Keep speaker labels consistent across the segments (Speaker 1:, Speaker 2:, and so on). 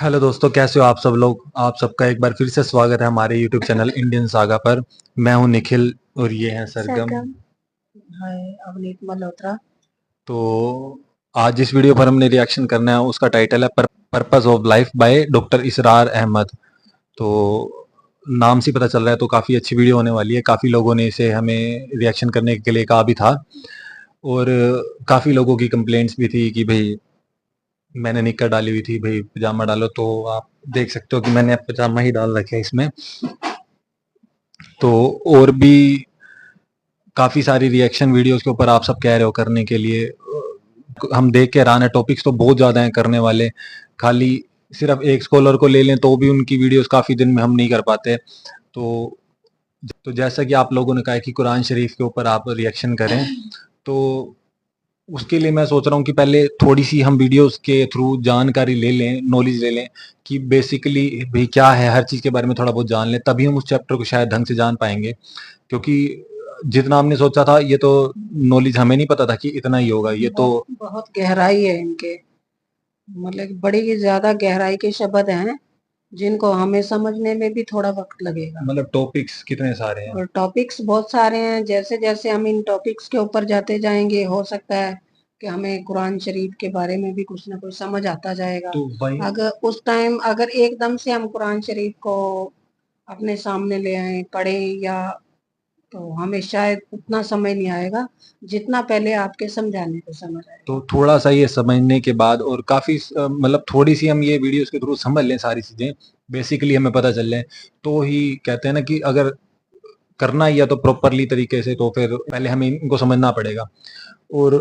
Speaker 1: Hello दोस्तों, कैसे हो आप सब लोग। आप सबका एक बार फिर से स्वागत है हमारे यूट्यूब चैनल इंडियन सागा पर। मैं हूं निखिल और ये हैं सरगम।
Speaker 2: सरगम। हाय। अवनीत मल्होत्रा।
Speaker 1: तो आज जिस वीडियो पर हमने रिएक्शन करना है उसका टाइटल है purpose of life by doctor Israr Ahmed. तो नाम से पता चल रहा है तो काफ़ी अच्छी वीडियो होने वाली है। काफ़ी लोगों ने इसे हमें रिएक्शन करने के लिए कहा भी था और काफ़ी लोगों की कंप्लेंट्स भी थी कि भाई मैंने निक्कर डाली हुई थी, भाई पजामा डालो। तो आप देख सकते हो कि मैंने पजामा ही डाल रखे है इसमें। तो और भी काफ़ी सारी रिएक्शन वीडियोस के ऊपर आप सब कह रहे हो करने के लिए। हम देख के हैरान है, टॉपिक्स तो बहुत ज़्यादा हैं करने वाले। खाली सिर्फ एक स्कॉलर को ले लें तो भी उनकी वीडियोस काफ़ी दिन में हम नहीं कर पाते। तो जैसा कि आप लोगों ने कहा है कि कुरान शरीफ के ऊपर आप रिएक्शन करें, तो उसके लिए मैं सोच रहा हूँ कि पहले थोड़ी सी हम वीडियोस के थ्रू जानकारी ले लें, नॉलेज ले लें कि बेसिकली भाई क्या है, हर चीज़ के बारे में थोड़ा बहुत जान लें, तभी हम उस चैप्टर को शायद ढंग से जान पाएंगे। क्योंकि जितना हमने सोचा था ये तो नॉलेज हमें नहीं पता था कि इतना ही होगा। ये तो
Speaker 2: बहुत गहराई है इनके। मतलब कि बड़ी ज्यादा गहराई के शब्द हैं जिनको हमें समझने में भी थोड़ा वक्त लगेगा।
Speaker 1: मतलब टॉपिक्स कितने सारे हैं।
Speaker 2: और टॉपिक्स बहुत सारे हैं। जैसे जैसे हम इन टॉपिक्स के ऊपर जाते जाएंगे हो सकता है कि हमें कुरान शरीफ के बारे में भी कुछ ना कुछ समझ आता जाएगा।
Speaker 1: तो वही
Speaker 2: अगर उस टाइम अगर एकदम से हम कुरान शरीफ को अपने सामने ले आए पढ़ें या तो हमें शायद उतना समय नहीं आएगा जितना पहले आपके समझाने पे समझ आएगा।
Speaker 1: तो थोड़ा सा ये समझने के बाद और काफ़ी मतलब थोड़ी सी हम ये वीडियोस के थ्रू समझ लें सारी चीज़ें, बेसिकली हमें पता चल जाए, तो ही कहते हैं ना कि अगर करना ही है तो प्रॉपरली तरीके से, तो फिर पहले हमें इनको समझना पड़ेगा। और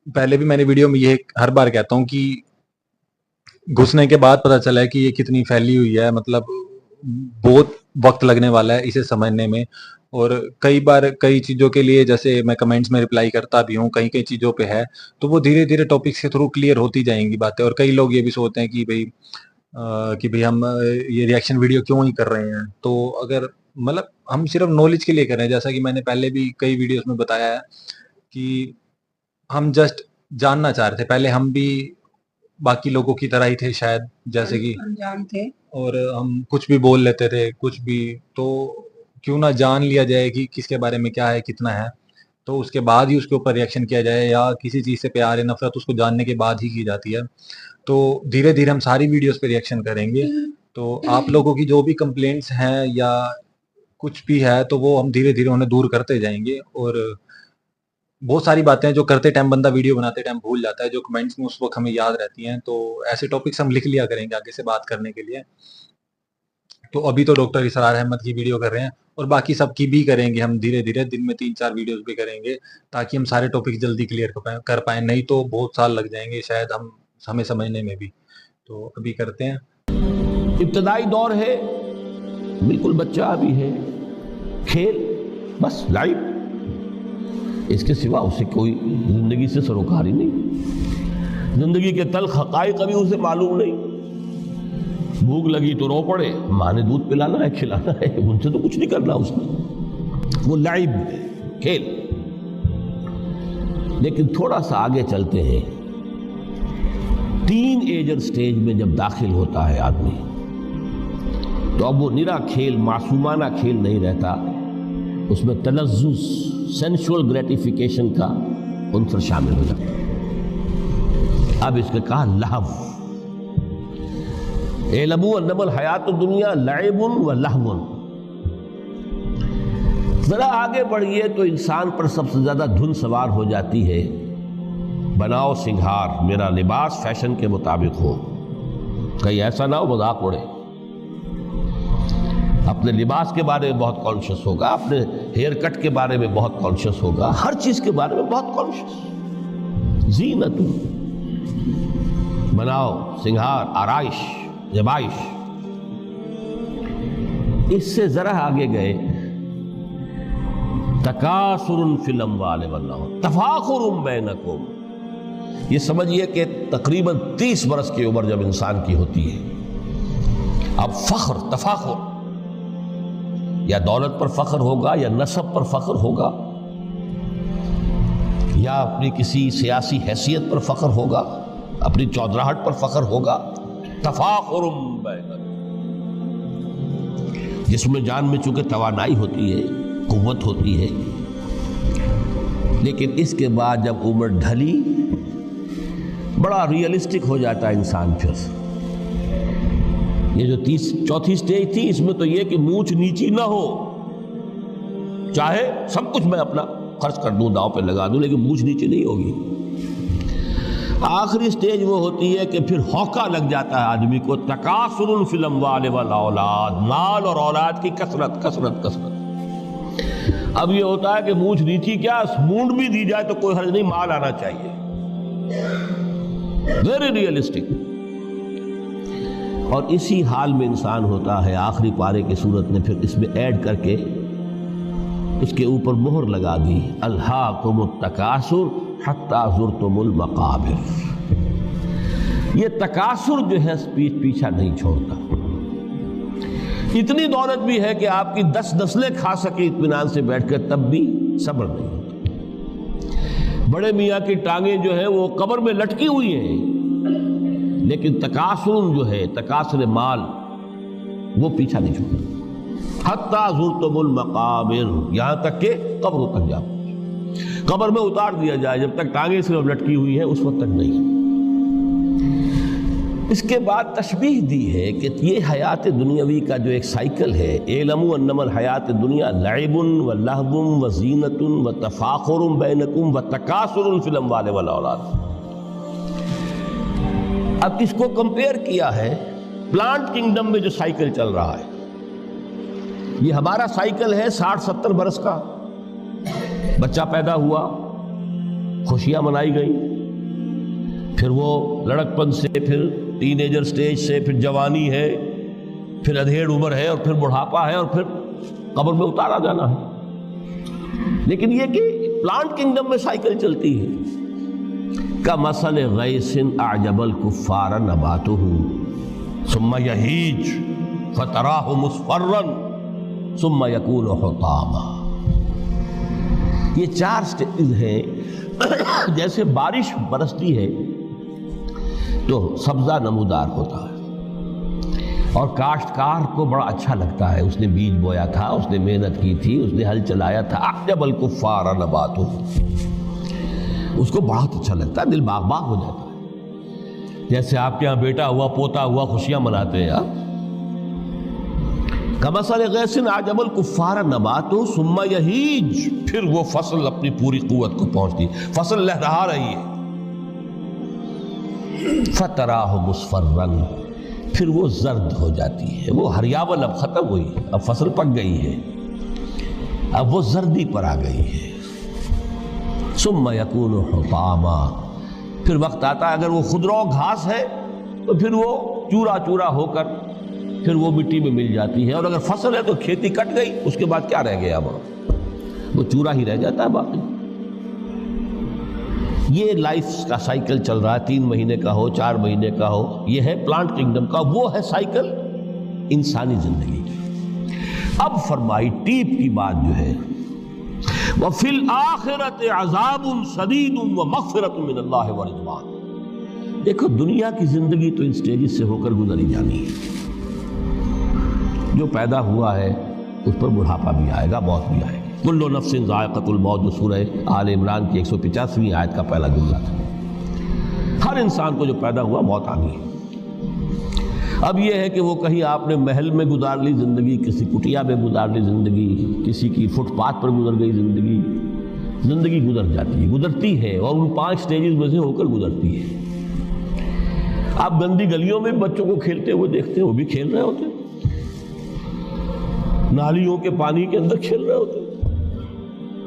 Speaker 1: पहले भी मैंने वीडियो में ये हर बार कहता हूँ कि घुसने के बाद पता चला है कि ये कितनी फैली हुई है। मतलब बहुत वक्त लगने वाला है इसे समझने में। और कई बार कई चीज़ों के लिए जैसे मैं कमेंट्स में रिप्लाई करता भी हूँ, कई कई चीज़ों पे है, तो वो धीरे धीरे टॉपिक्स के थ्रू क्लियर होती जाएंगी बातें। और कई लोग ये भी सोचते हैं कि भाई हम ये रिएक्शन वीडियो क्यों ही कर रहे हैं। तो अगर मतलब हम सिर्फ नॉलेज के लिए कर रहे हैं, जैसा कि मैंने पहले भी कई वीडियोस में बताया है कि हम जस्ट जानना चाह रहे थे। पहले हम भी बाकी लोगों की तरह ही थे शायद, जैसे कि
Speaker 2: अनजान थे।
Speaker 1: और हम कुछ भी बोल लेते थे कुछ भी। तो क्यों ना जान लिया जाए कि किसके बारे में क्या है, कितना है, तो उसके बाद ही उसके ऊपर रिएक्शन किया जाए। या किसी चीज़ से प्यार या नफरत उसको जानने के बाद ही की जाती है। तो धीरे धीरे हम सारी वीडियोस पे रिएक्शन करेंगे। तो आप लोगों की जो भी कंप्लेंट्स हैं या कुछ भी है तो वो हम धीरे धीरे उन्हें दूर करते जाएंगे। और बहुत सारी बातें हैं जो करते टाइम बंदा वीडियो बनाते टाइम भूल जाता है, जो कमेंट्स में उस वक्त हमें याद रहती हैं। तो ऐसे टॉपिक्स हम लिख लिया करेंगे आगे से बात करने के लिए। तो अभी तो डॉक्टर इसरार अहमद की वीडियो कर रहे हैं और बाकी सबकी भी करेंगे हम धीरे धीरे, दिन में 3-4 वीडियोस भी करेंगे, ताकि हम सारे टॉपिक जल्दी क्लियर कर पाए। नहीं तो बहुत साल लग जाएंगे शायद हमें समझने में भी। तो अभी करते हैं।
Speaker 3: इब्तदाई दौर है, बिल्कुल बच्चा अभी है, खेल बस लाइफ, इसके सिवा उसे कोई जिंदगी से सरोकार ही नहीं। जिंदगी के तल्ख हकाइक अभी उसे मालूम नहीं। भूख लगी तो रो पड़े, माँ ने दूध पिलाना है, खिलाना है, उनसे तो कुछ नहीं करना उसने। वो लाइफ खेल। लेकिन थोड़ा सा आगे चलते हैं, टीन एजर स्टेज में जब दाखिल होता है आदमी, तो अब वो निरा खेल, मासूमाना खेल नहीं रहता, उसमें तलज़्ज़ुज़, सेंसुअल ग्रेटिफिकेशन का उन्सर शामिल हो जाता है। अब इसके कहा लहव, एलमू अन्नमल हयात दुनिया लइबुन व लहवुन। जरा आगे बढ़िए तो इंसान पर सबसे ज्यादा धुन सवार हो जाती है, बनाओ सिंगार, मेरा लिबास फैशन के मुताबिक हो। कहीं ऐसा ना हो मजाक उड़े। अपने लिबास के बारे में बहुत कॉन्शियस होगा, अपने हेयर कट के बारे में बहुत कॉन्शियस होगा, हर चीज के बारे में बहुत कॉन्शियस। जीनत, बनाओ सिंगार, आराइश, जबाइश। इससे जरा आगे गए, तकासुरुन फिल अम्वाल वल औलाद तफाखुरुम बैनकुम। ये समझिए कि तकरीबन 30 बरस की उम्र जब इंसान की होती है, अब फख्र, तफाखुर, या दौलत पर फख्र होगा, या नसब पर फख्र होगा, या अपनी किसी सियासी हैसियत पर फख्र होगा, अपनी चौधराहट पर फख्र होगा, तफाखुरुम बैनकुम, जिसमें जान में चूंकि तवानाई होती है, कुव्वत होती है, लेकिन इसके बाद जब उम्र ढली बड़ा रियलिस्टिक हो जाता है इंसान। फिर ये जो चौथी स्टेज थी, इसमें तो ये कि मूंछ नीची ना हो, चाहे सब कुछ मैं अपना खर्च कर दूं, दांव पे लगा दूं, लेकिन मूंछ नीची नहीं होगी। आखिरी स्टेज वो होती है कि फिर हौका लग जाता है आदमी को, तकासुरुन फिल अम्वाल वल औलाद, माल और औलाद की कसरत कसरत कसरत। अब ये होता है कि मूंछ नीची क्या, मूंड भी दी जाए तो कोई हर्ज नहीं, माल आना चाहिए। Very realistic. और इसी हाल में इंसान होता है। आखिरी पारे की सूरत ने फिर इसमें ऐड करके उसके ऊपर मोहर लगा दी, अल्हाकुमुत तकासुर हत्ता ज़ुरतुमुल मकाबिर। ये तकासुर जो है पीछा नहीं छोड़ता। इतनी दौलत भी है कि आपकी 10 नस्लें खा सके इत्मीनान से बैठकर, तब भी सब्र नहीं होता। बड़े मियाँ की टांगें जो है वो कब्र में लटकी हुई हैं, लेकिन तकासुर जो है, तकासुर माल, वो पीछा नहीं छोड़ता। हत्ता ज़ुरतुमुल मकाबिर, यहां तक के कब्र तक जाओ, कब्र में उतार दिया जाए, जब तक टांगे सिर्फ लटकी हुई है उस वक्त तक नहीं। इसके बाद तशबीह दी है कि ये हयात दुनियावी का जो एक साइकिल है, एलमु अन्नमल हयात दुनिया लइबुन व लहबुन व ज़ीनतुन व तफाखुरुन बैनकुम व तकासुरुन फिल अम्वाल वल औलाद। अब इसको कंपेयर किया है प्लांट किंगडम में जो साइकिल चल रहा है। ये हमारा साइकिल है 60-70 बरस का। बच्चा पैदा हुआ, खुशियां मनाई गई, फिर वो लड़कपन से, फिर टीनेजर स्टेज से, फिर जवानी है, फिर अधेड़ उम्र है, और फिर बुढ़ापा है, और फिर कब्र में उतारा जाना है। लेकिन ये कि प्लांट किंगडम में साइकिल चलती है। का मसल गैसिन अजबल कुफ्फार नबातुहु सुम्मा यहीज फतराहु मुस्फर्रन सुम्मा यकूनु हुतामा। ये 4 स्टेज हैं। जैसे बारिश बरसती है तो सब्जा नमूदार होता है, और काश्तकार को बड़ा अच्छा लगता है। उसने बीज बोया था, उसने मेहनत की थी, उसने हल चलाया था। अजबल कुफ्फार नबातुहु, उसको बहुत अच्छा लगता है, दिल बाग बाग हो जाता है। जैसे आपके यहाँ बेटा हुआ, पोता हुआ, खुशियां मनाते हैं आप। कमसल गैसिन अजबल कुफ्फार नबातुहु सुम्मा यहीज, फिर वो फसल अपनी पूरी कुव्वत को पहुंचती, फसल लहरा रही है। फतराहु मुस्फर्रन, फिर वो जर्द हो जाती है। वो हरियावल अब खत्म हुई, अब फसल पक गई है, अब वो जर्दी पर आ गई है। सुम्मा यकूनु हुतामा, फिर वक्त आता है, अगर वो खुदरो घास है तो फिर वो चूरा चूरा होकर फिर वो मिट्टी में मिल जाती है, और अगर फसल है तो खेती कट गई, उसके बाद क्या रह गया, वो चूरा ही रह जाता है बाकी। ये लाइफ का साइकिल चल रहा है, 3 महीने का हो, 4 महीने का हो। ये है प्लांट किंगडम का, वो है साइकिल इंसानी जिंदगी की। अब फरमाई टीप की बात जो है, व फिल आखिरत अज़ाबुन शदीदुन व मग़फ़िरतुन मिनल्लाहि व रिज़वान। देखो, दुनिया की जिंदगी तो इन स्टेजेस से होकर गुजरी जानी है। जो पैदा हुआ है उस पर बुढ़ापा भी आएगा, मौत भी आएगी। कुल्लु नफ्सिन ज़ाइक़तुल मौत, जो सूरह आल इमरान की 185वीं आयत का पहला जुमला था। हर इंसान को जो पैदा हुआ मौत आनी है। अब यह है कि वो कहीं आपने महल में गुजार ली ज़िंदगी, किसी कुटिया में गुजार ली ज़िंदगी, किसी की फुटपाथ पर गुजर गई ज़िंदगी। ज़िंदगी गुजर जाती है, गुजरती है, और उन 5 स्टेजेस में से होकर गुजरती है। आप गंदी गलियों में बच्चों को खेलते हुए देखते हैं, वो भी खेल रहे होते हैं, नालियों के पानी के अंदर खेल रहे होते हैं,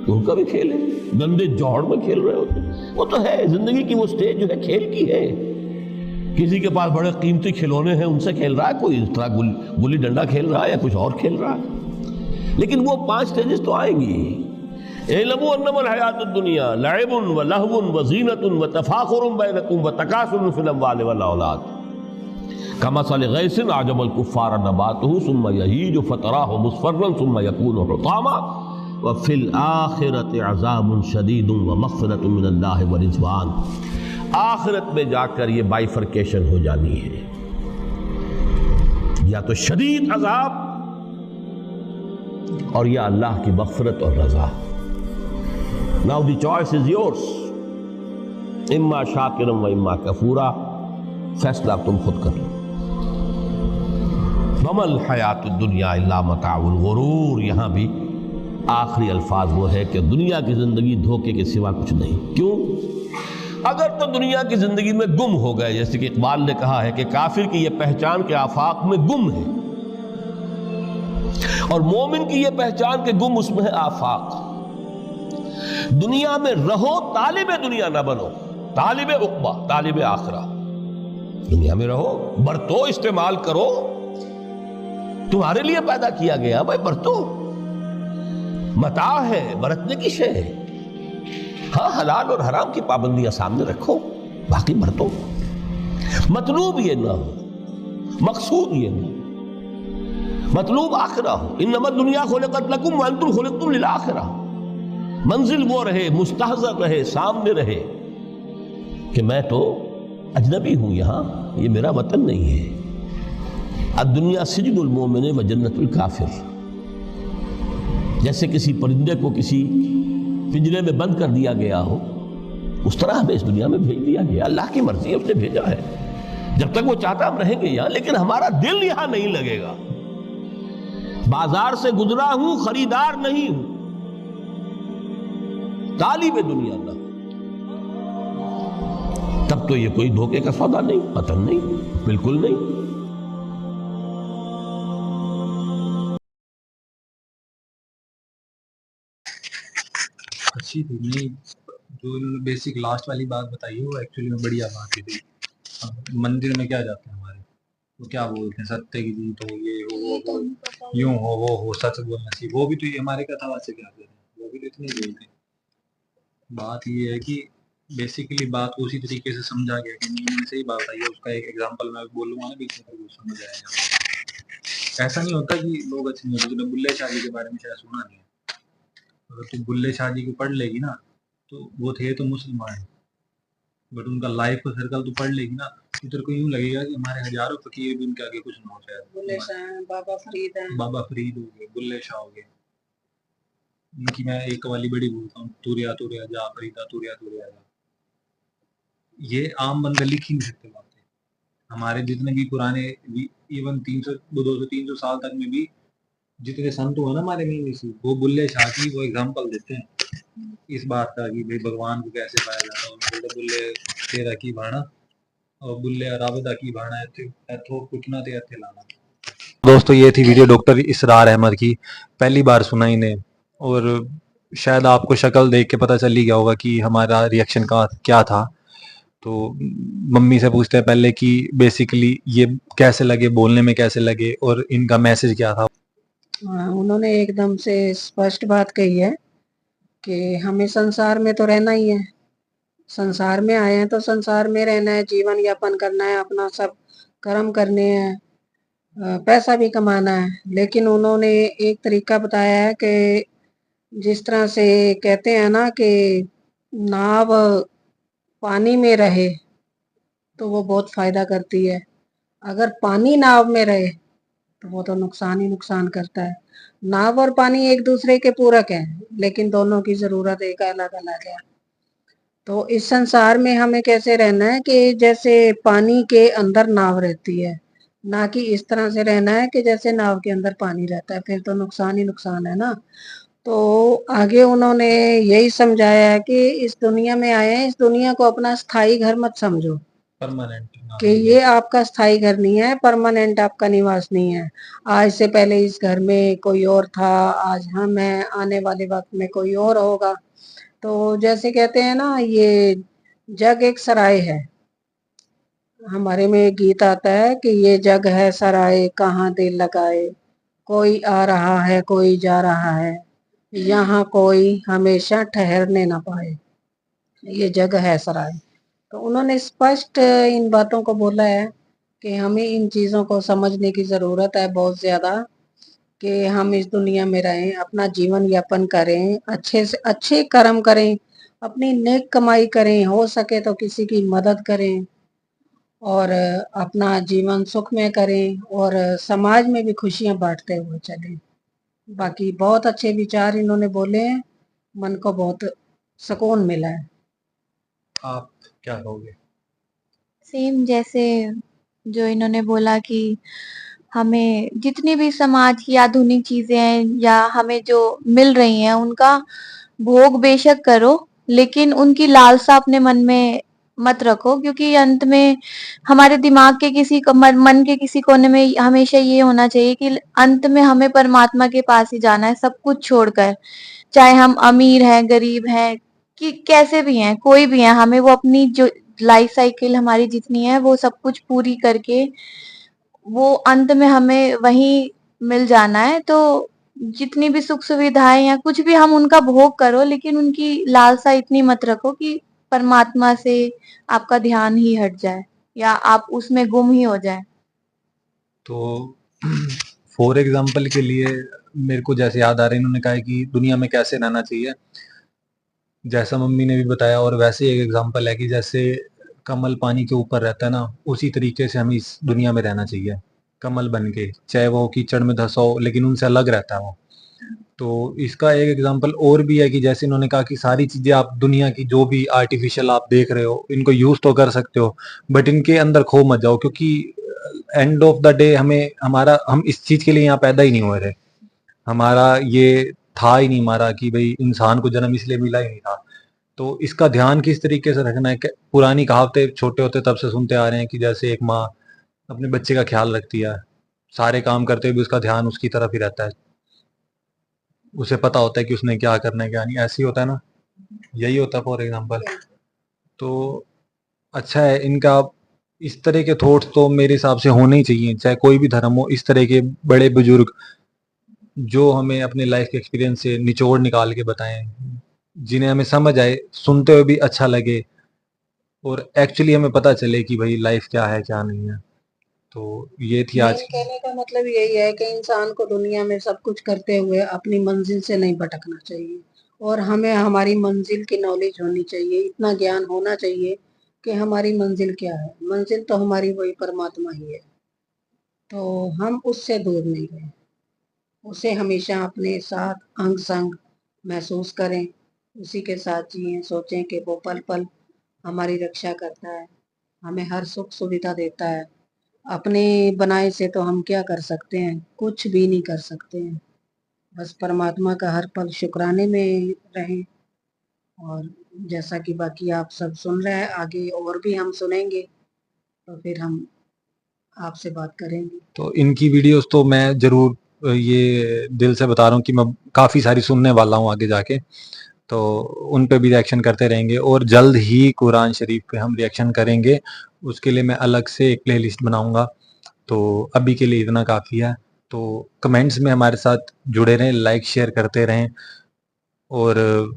Speaker 3: उनका भी खेल है। गंदे जौहड़ में खेल रहे होते हैं, वो तो है जिंदगी की वो स्टेज जो है खेल की है। किसी के पास बड़े कीमती खिलौने हैं, उनसे खेल रहा है, कोई इस तरह गुल्ली डंडा खेल रहा है या कुछ और खेल रहा है। लेकिन वो 5 स्टेजेस तो आएंगी। इल्मु अन्नमल हयातुद दुनिया लइबुन व लहवुन व ज़ीनतुन व तफाखुरुन बैनकुम व तकासुरुन फिल अम्वाल वल औलाद कमसल गैसिन अजबल कुफ्फार नबातुहु सुम्मा यहीज फतराहु मुस्फर्रन सुम्मा यकूनु हुतामा व फिल आखिरति अज़ाबुन शदीदुन व मग़फ़िरतुन मिनल्लाहि व रिज़वान। आखिरत में जाकर ये बाइफरकेशन हो जानी है। या तो शदीद अजाब और या अल्लाह की मग़फ़िरत और रज़ा। Now the choice is yours, इम्मा शाकिरम व इम्मा कफूरा। फैसला तुम खुद कर लो। वमल हयातुद दुनिया इल्ला मताउल गुरूर। यहाँ भी आखिरी अल्फाज वो है कि दुनिया की जिंदगी धोखे के सिवा कुछ नहीं। क्यों? अगर तो दुनिया की जिंदगी में गुम हो गए, जैसे कि इकबाल ने कहा है कि काफिर की यह पहचान के आफाक में गुम है और मोमिन की यह पहचान के गुम उसमें है आफाक। दुनिया में रहो, तालिबे दुनिया ना बनो, तालिबे उक़बा, तालिबे आखिरा। दुनिया में रहो, बरतो, इस्तेमाल करो, तुम्हारे लिए पैदा किया गया भाई, बरतो। मता है, बरतने की शय है। हाँ, हलाल और हराम की पाबंदियां सामने रखो, बाकी बरतो। मतलूब ये ना हो, मकसूद ये ना, मतलूब आखिरा हो। इन्नमा दुनिया खुलिक़त लकुम व अंतुम खुलिक़्तुम लिल आखिरा। मंजिल वो रहे, मुस्तहज़र रहे, सामने रहे कि मैं तो अजनबी हूं, यहां ये मेरा वतन नहीं है। अद्दुनिया सिजनुल मोमिन व जन्नतुल काफिर। जैसे किसी परिंदे को किसी पिंजरे में बंद कर दिया गया हो, उस तरह हमें इस दुनिया में भेज दिया गया। अल्लाह की मर्जी है, उसने भेजा है। जब तक वो चाहता हम रहेंगे यहां, लेकिन हमारा दिल यहां नहीं लगेगा। बाजार से गुजरा हूं, खरीदार नहीं हूं, तालिब दुनिया ना। तब तो ये कोई धोखे का सौदा नहीं, पतन नहीं, बिल्कुल नहीं।
Speaker 1: अच्छी थी नहीं, जो इन्होंने बेसिक लास्ट वाली बात बताई है वो एक्चुअली में बढ़िया बात थी। मंदिर में क्या जाते हैं हमारे, तो क्या बोलते हैं, सत्य की जीत हो, ये हो, वो हो, यूं हो, वो हो, सच बोलना चाहिए। वो भी तो ये हमारे कथावाद से क्या कहते हैं, वो भी तो इतनी बोलते हैं। बात ये है कि बेसिकली बात को उसी तरीके से समझा गया कि उन्होंने सही बात आई है। उसका एक एग्जांपल मैं बोलूंगा ना, बीच में तो समझ आएगा। ऐसा नहीं होता कि लोग अच्छे नहीं होते। तूने बुल्ले शाह जी के बारे में शायद सुना नहीं है। अगर तू बुल्ले शाह जी को पढ़ लेगी ना, तो वो थे तो मुसलमान, बट उनका लाइफ का सर्कल तो पढ़ लेगी ना, तो तेरे को यूं लगेगा कि हमारे हजारों फकीर भी उनके आगे कुछ ना हो। शायद
Speaker 2: बुल्ले शाह हैं, बाबा फरीद हैं।
Speaker 1: बाबा फरीद हो गए, बुल्ले शाह हो गए। उनकी मैं एक कवाली बड़ी बोलता हूँ, तुरिया तुरिया जा फरीदा, तुरिया तुरिया जा। ये आम बंदा लिख ही नहीं सकते बातें। हमारे जितने भी पुराने, इवन 300 200 300 साल तक में भी जितने संत हुए ना हमारे में ऋषि, वो बुल्ले शाह की वो एग्जांपल देते हैं इस बात का कि भाई भगवान को कैसे पाया जाता है। बोलते बुल्ले तेरा की भाणा और बुल्ले राबदा की भाणा एथो कुटना ते एथे लाना। दोस्तों, ये थी वीडियो डॉक्टर इसरार अहमद की। पहली बार सुना इन्हें, और शायद आपको शक्ल देख के पता चल ही गया होगा कि हमारा रिएक्शन का क्या था। तो मम्मी से पूछते हैं पहले कि बेसिकली ये कैसे लगे, बोलने में कैसे लगे और इनका मैसेज क्या था।
Speaker 2: उन्होंने एकदम से स्पष्ट बात कही है कि हमें संसार में तो रहना ही है, संसार में आए हैं तो संसार में रहना है, जीवन यापन करना है, अपना सब कर्म करने हैं, पैसा भी कमाना है। लेकिन उन्होंने एक तरीका बताया है कि जिस तरह से कहते हैं ना कि नाव पानी में रहे तो वो बहुत फायदा करती है, अगर पानी नाव में रहे तो वो तो नुकसान ही नुकसान करता है। नाव और पानी एक दूसरे के पूरक हैं, लेकिन दोनों की जरूरत एक अलग अलग है। तो इस संसार में हमें कैसे रहना है कि जैसे पानी के अंदर नाव रहती है, ना कि इस तरह से रहना है कि जैसे नाव के अंदर पानी रहता है, फिर तो नुकसान ही नुकसान है ना। तो आगे उन्होंने यही समझाया है कि इस दुनिया में आए हैं, इस दुनिया को अपना स्थायी घर मत समझो,
Speaker 1: परमानेंट
Speaker 2: कि ये आपका स्थायी घर नहीं है, परमानेंट आपका निवास नहीं है। आज से पहले इस घर में कोई और था, आज हम हैं, आने वाले वक्त में कोई और होगा। तो जैसे कहते हैं ना, ये जग एक सराय है। हमारे में एक गीत आता है कि ये जग है सराय, कहाँ दिल लगाए, कोई आ रहा है कोई जा रहा है, यहाँ कोई हमेशा ठहरने ना पाए, ये जग है सराय। तो उन्होंने स्पष्ट इन बातों को बोला है कि हमें इन चीज़ों को समझने की ज़रूरत है बहुत ज़्यादा, कि हम इस दुनिया में रहें, अपना जीवन यापन करें, अच्छे से अच्छे कर्म करें, अपनी नेक कमाई करें, हो सके तो किसी की मदद करें, और अपना जीवन सुख में करें और समाज में भी खुशियाँ बाँटते हुए चलें। बाकी बहुत अच्छे विचार इन्होंने बोले हैं, मन को बहुत सुकून मिला है।
Speaker 1: आप क्या कहोगे?
Speaker 4: सेम जैसे जो इन्होंने बोला कि हमें जितनी भी समाज की आधुनिक चीजें हैं या हमें जो मिल रही हैं उनका भोग बेशक करो, लेकिन उनकी लालसा अपने मन में मत रखो, क्योंकि अंत में हमारे दिमाग के मन के किसी कोने में हमेशा ये होना चाहिए कि अंत में हमें परमात्मा के पास ही जाना है, सब कुछ छोड़कर। चाहे हम अमीर हैं, गरीब हैं, कि कैसे भी हैं, कोई भी है, हमें वो अपनी जो लाइफ साइकिल हमारी जितनी है वो सब कुछ पूरी करके वो अंत में हमें वहीं मिल जाना है। तो जितनी भी सुख सुविधाएं या कुछ भी हम उनका भोग करो, लेकिन उनकी लालसा इतनी मत रखो कि परमात्मा से आपका ध्यान ही हट जाए या आप उसमें गुम ही हो जाए।
Speaker 1: तो फॉर एग्जाम्पल के लिए मेरे को जैसे याद आ रहा है, इन्होंने कहा है कि दुनिया में कैसे रहना चाहिए, जैसा मम्मी ने भी बताया, और वैसे एक एग्जाम्पल है कि जैसे कमल पानी के ऊपर रहता है ना, उसी तरीके से हमें इस दुनिया में रहना चाहिए, कमल बन के, चाहे वो कीचड़ में धंसा हो लेकिन उनसे अलग रहता है वो। तो इसका एक एग्जांपल और भी है कि जैसे इन्होंने कहा कि सारी चीजें आप दुनिया की जो भी आर्टिफिशियल आप देख रहे हो इनको यूज तो कर सकते हो, बट इनके अंदर खो मत जाओ, क्योंकि एंड ऑफ द डे हम इस चीज के लिए यहाँ पैदा ही नहीं हुए थे। हमारा ये था ही नहीं हमारा कि भाई इंसान को जन्म इसलिए मिला ही नहीं था। तो इसका ध्यान किस तरीके से रखना है, पुरानी कहावतें छोटे होते तब से सुनते आ रहे हैं कि जैसे एक माँ अपने बच्चे का ख्याल रखती है, सारे काम करते हुए भी उसका ध्यान उसकी तरफ ही रहता है, उसे पता होता है कि उसने क्या करना है क्या नहीं, ऐसे ही होता है ना, यही होता है फॉर एग्जाम्पल। तो अच्छा है इनका, इस तरह के थॉट्स तो मेरे हिसाब से होने ही चाहिए, चाहे कोई भी धर्म हो। इस तरह के बड़े बुजुर्ग जो हमें अपने लाइफ के एक्सपीरियंस से निचोड़ निकाल के बताएं, जिन्हें हमें समझ आए, सुनते हुए भी अच्छा लगे, और एक्चुअली हमें पता चले कि भाई लाइफ क्या है क्या नहीं है। तो ये थी आज
Speaker 2: मेन कहने का मतलब यही है कि इंसान को दुनिया में सब कुछ करते हुए अपनी मंजिल से नहीं भटकना चाहिए और हमें हमारी मंजिल की नॉलेज होनी चाहिए, इतना ज्ञान होना चाहिए कि हमारी मंजिल क्या है। मंजिल तो हमारी वही परमात्मा ही है, तो हम उससे दूर नहीं गए, उसे हमेशा अपने साथ अंग संग महसूस करें, उसी के साथ जिए, सोचें कि वो पल पल हमारी रक्षा करता है, हमें हर सुख सुविधा देता है। अपने बनाए से तो हम क्या कर सकते हैं, कुछ भी नहीं कर सकते हैं। बस परमात्मा का हर पल शुक्राने में रहें। और जैसा कि बाकी आप सब सुन रहे हैं, आगे और भी हम सुनेंगे, तो फिर हम आपसे बात करेंगे।
Speaker 1: तो इनकी वीडियोस तो मैं जरूर ये दिल से बता रहा हूँ कि मैं काफ़ी सारी सुनने वाला हूँ आगे जाके, तो उन पे भी रिएक्शन करते रहेंगे, और जल्द ही कुरान शरीफ पे हम रिएक्शन करेंगे। उसके लिए मैं अलग से एक प्लेलिस्ट बनाऊंगा। तो अभी के लिए इतना काफ़ी है। तो कमेंट्स में हमारे साथ जुड़े रहें, लाइक शेयर करते रहें, और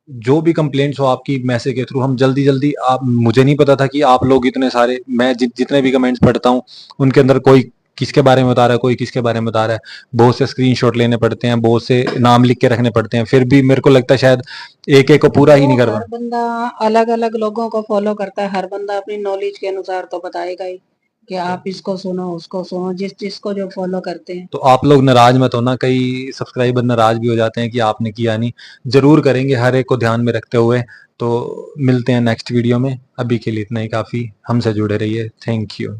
Speaker 1: जो भी कंप्लेंट्स हो आपकी मैसेज के थ्रू हम जल्दी जल्दी, आप, मुझे नहीं पता था कि आप लोग इतने सारे, मैं जितने भी कमेंट्स पढ़ता हूँ उनके अंदर कोई किसके बारे में बता रहा है, कोई किसके बारे में बता रहा है, बहुत से स्क्रीनशॉट लेने पड़ते हैं, बहुत से नाम लिख के रखने पड़ते हैं, फिर भी मेरे को लगता है शायद एक एक को पूरा ही नहीं कर
Speaker 2: हर बंदा अलग अलग लोगों को फॉलो करता है, हर बंदा अपनी नॉलेज के अनुसार तो बताएगा ही कि आप इसको सुनो उसको सुनो, जिस जिसको जो फॉलो करते हैं।
Speaker 1: तो आप लोग नाराज मत होना, कई सब्सक्राइबर नाराज भी हो जाते हैं कि आपने किया नहीं, जरूर करेंगे हर एक को ध्यान में रखते हुए। तो मिलते हैं नेक्स्ट वीडियो में, अभी के लिए इतना ही काफ़ी, हमसे जुड़े रहिए, थैंक यू।